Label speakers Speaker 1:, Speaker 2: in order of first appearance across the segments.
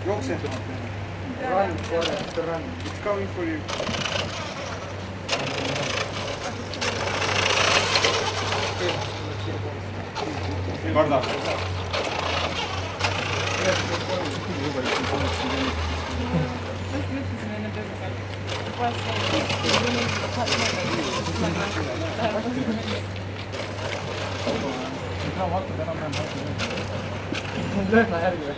Speaker 1: Jookse. Run, Forrest, run. It's coming for you. Karda. Lööma järgi või?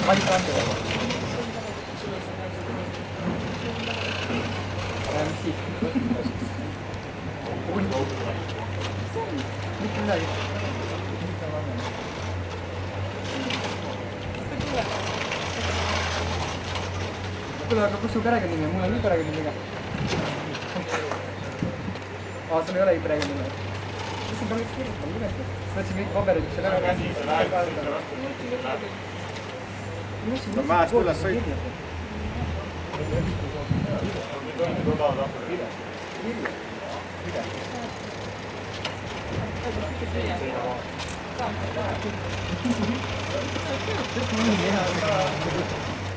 Speaker 1: Paika anda või? Mis siis? Mitte midagi. Kuule, aga kus su perekonnimi on? Mul on nii perekonnimiga. Sul ei olegi perekonnimi. Mis siin kahjuks kirjutab? Nimeta. Võtsin kõik paberid, mis seal ära käsi. No mäest üles sõitma.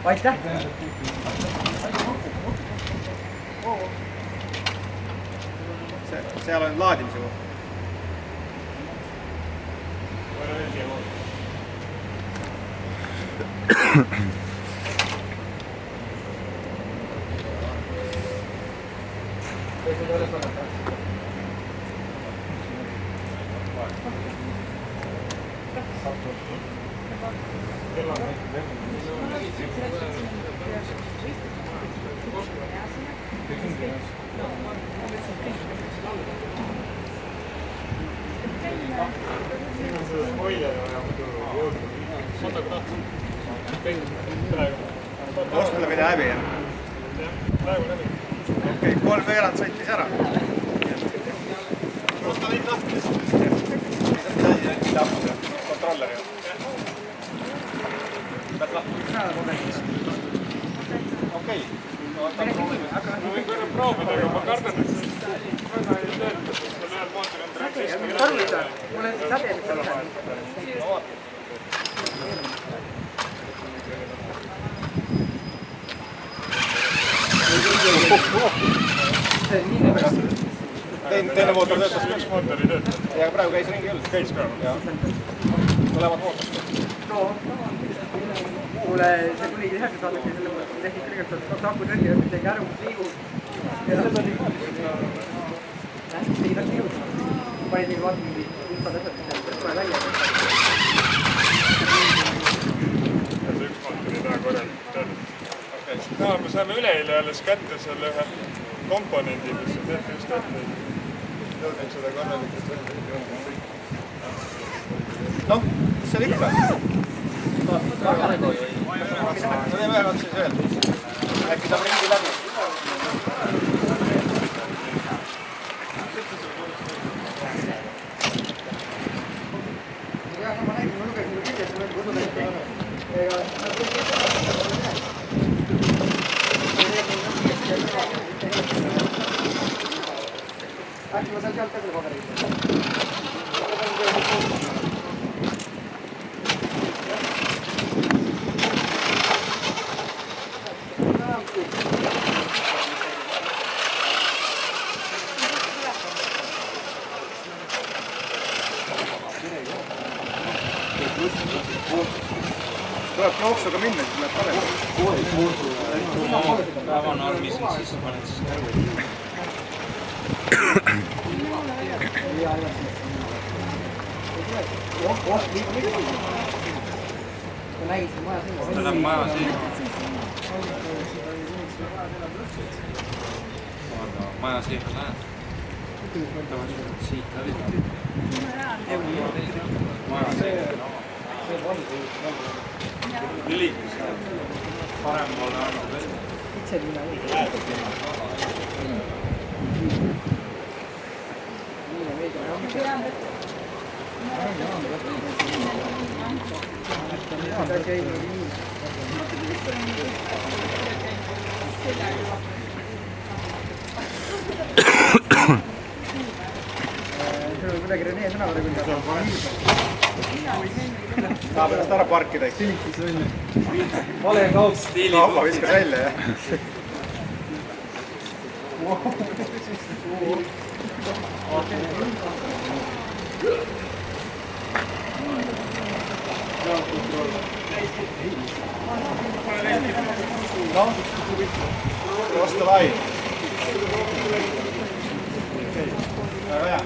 Speaker 1: Aitäh! Seal on laadimise koht. Olis mulle mida häbi, jah? Okei, 3 veerand sõitis ära. Osta neid lahti. Kontrolleriga. Pead lahti. Okei. Ma võin korra proovida, aga ma kardan, et see väga ei tööta, sest seal ühel mootoril on traks. Mul on säde, mis on üle. Teine mootor töötas. Üks mootor ei tööta. Ja praegu käis ringi küll. Käis ka. Tulevad mootorist. Mulle see tuli tehakse saadaki selle tehnika kõigepealt saab aku tõrgi ja midagi ära liigu. Ja seda oli lähtis tegid asja jõudma. Panid mingi vaata mingi infad asjad, mis tule välja. See üks mootor ei taha korralikult töötada. No, me saime üleeile alles kätte selle ühe komponendi, mis on tehti just ette. Jõudnud seda korralikult välja. Noh, mis seal ikka? No teeme ühe otsis veel. Äkki saab ringi läbi. Ma nägin, ma lugesin kirjas, ma olen kodunäite. Äkki ma saan sealt ka selle paberiga. Tuleb jooksuga minna, siis läheb parem. Päevan armis, siis paned siis kärvi. Ma nägin maja sinna. Ta läheb maja sinna. Maja sinna läheb. Siit läbi. Maja sinna. Lilikus. Parem poole annab veel. Itse linna või?
Speaker 2: Kuidagi Rene tänavale küll tahab ennast ära parkida, eks?
Speaker 3: Vale kaup.
Speaker 2: Kauba viskas välja, jah? Noh, osta lai. Väga hea.